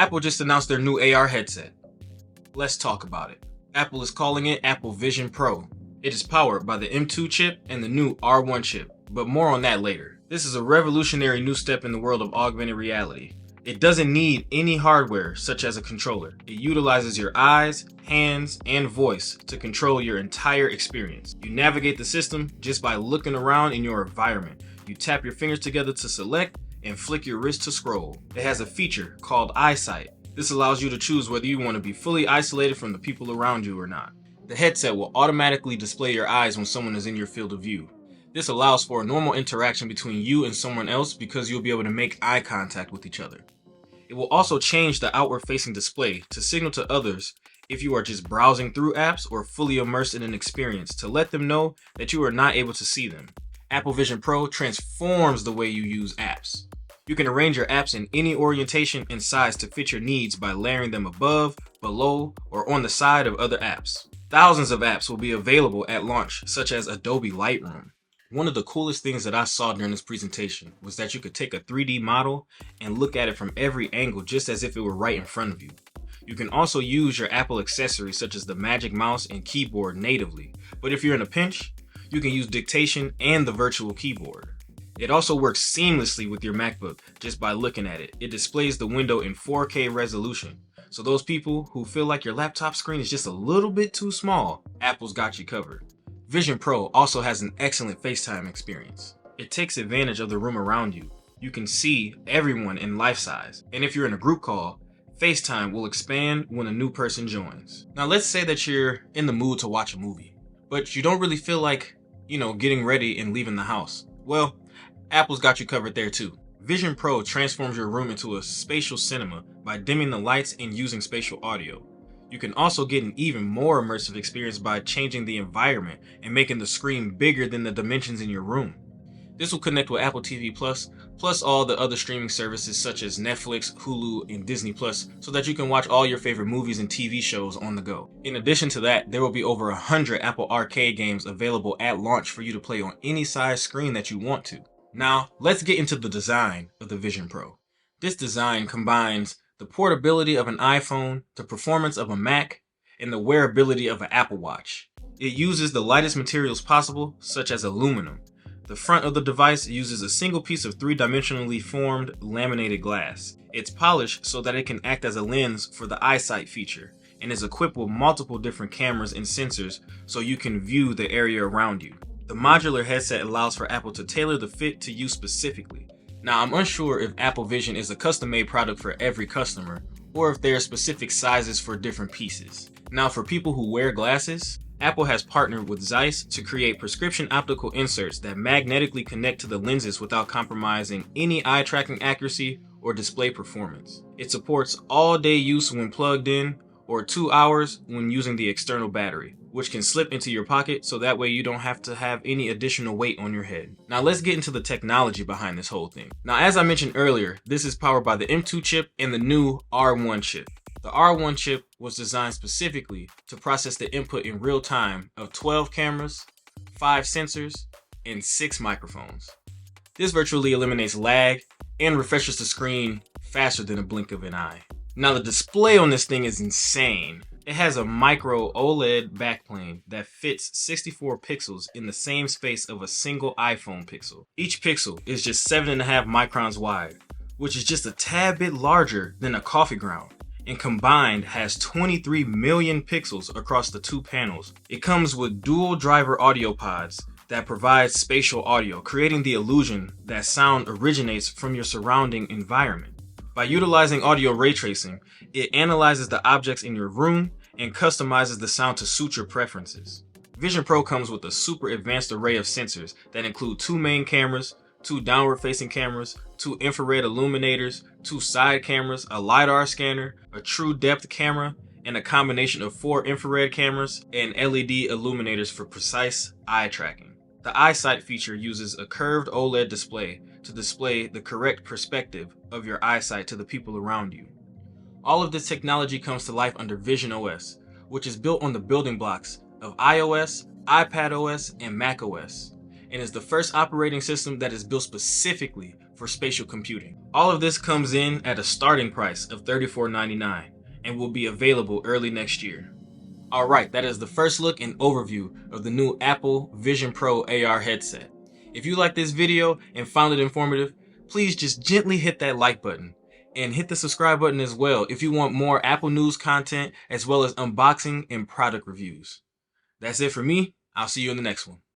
Apple just announced their new AR headset. Let's talk about it. Apple is calling it Apple Vision Pro. It is powered by the M2 chip and the new R1 chip, but more on that later. This is a revolutionary new step in the world of augmented reality. It doesn't need any hardware such as a controller. It utilizes your eyes, hands, and voice to control your entire experience. You navigate the system just by looking around in your environment. You tap your fingers together to select and flick your wrist to scroll. It has a feature called Eyesight. This allows you to choose whether you want to be fully isolated from the people around you or not. The headset will automatically display your eyes when someone is in your field of view. This allows for a normal interaction between you and someone else because you'll be able to make eye contact with each other. It will also change the outward-facing display to signal to others if you are just browsing through apps or fully immersed in an experience to let them know that you are not able to see them. Apple Vision Pro transforms the way you use apps. You can arrange your apps in any orientation and size to fit your needs by layering them above, below, or on the side of other apps. Thousands of apps will be available at launch, such as Adobe Lightroom. One of the coolest things that I saw during this presentation was that you could take a 3D model and look at it from every angle just as if it were right in front of you. You can also use your Apple accessories such as the Magic Mouse and keyboard natively, but if you're in a pinch, you can use dictation and the virtual keyboard. It also works seamlessly with your MacBook just by looking at it. It displays the window in 4K resolution. So those people who feel like your laptop screen is just a little bit too small, Apple's got you covered. Vision Pro also has an excellent FaceTime experience. It takes advantage of the room around you. You can see everyone in life size. And if you're in a group call, FaceTime will expand when a new person joins. Now let's say that you're in the mood to watch a movie, but you don't really feel like, getting ready and leaving the house. Well, Apple's got you covered there too. Vision Pro transforms your room into a spatial cinema by dimming the lights and using spatial audio. You can also get an even more immersive experience by changing the environment and making the screen bigger than the dimensions in your room. This will connect with Apple TV Plus all the other streaming services such as Netflix, Hulu, and Disney Plus, so that you can watch all your favorite movies and TV shows on the go. In addition to that, there will be over 100 Apple Arcade games available at launch for you to play on any size screen that you want to. Now, let's get into the design of the Vision Pro. This design combines the portability of an iPhone, the performance of a Mac, and the wearability of an Apple Watch. It uses the lightest materials possible, such as aluminum. The front of the device uses a single piece of three-dimensionally formed laminated glass. It's polished so that it can act as a lens for the Eyesight feature, and is equipped with multiple different cameras and sensors so you can view the area around you. The modular headset allows for Apple to tailor the fit to you specifically. Now, I'm unsure if Apple Vision is a custom-made product for every customer, or if there are specific sizes for different pieces. Now, for people who wear glasses, Apple has partnered with Zeiss to create prescription optical inserts that magnetically connect to the lenses without compromising any eye tracking accuracy or display performance. It supports all-day use when plugged in, or 2 hours when using the external battery, which can slip into your pocket so that way you don't have to have any additional weight on your head. Now let's get into the technology behind this whole thing. Now, as I mentioned earlier, this is powered by the M2 chip and the new R1 chip. The R1 chip was designed specifically to process the input in real time of 12 cameras, 5 sensors, and 6 microphones. This virtually eliminates lag and refreshes the screen faster than a blink of an eye. Now the display on this thing is insane. It has a micro OLED backplane that fits 64 pixels in the same space of a single iPhone pixel. Each pixel is just 7.5 microns wide, which is just a tad bit larger than a coffee ground, and combined has 23 million pixels across the two panels. It comes with dual driver audio pods that provide spatial audio, creating the illusion that sound originates from your surrounding environment. By utilizing audio ray tracing, it analyzes the objects in your room and customizes the sound to suit your preferences. Vision Pro comes with a super advanced array of sensors that include 2 main cameras, 2 downward-facing cameras, 2 infrared illuminators, 2 side cameras, a LiDAR scanner, a true depth camera, and a combination of 4 infrared cameras and LED illuminators for precise eye tracking. The Eyesight feature uses a curved OLED display to display the correct perspective of your eyesight to the people around you. All of this technology comes to life under Vision OS, which is built on the building blocks of iOS, iPadOS, and macOS, and is the first operating system that is built specifically for for spatial computing. All of this comes in at a starting price of $34.99 and will be available early next year. Alright, that is the first look and overview of the new Apple Vision Pro AR headset. If you liked this video and found it informative, please just gently hit that like button and hit the subscribe button as well if you want more Apple news content as well as unboxing and product reviews. That's it for me. I'll see you in the next one.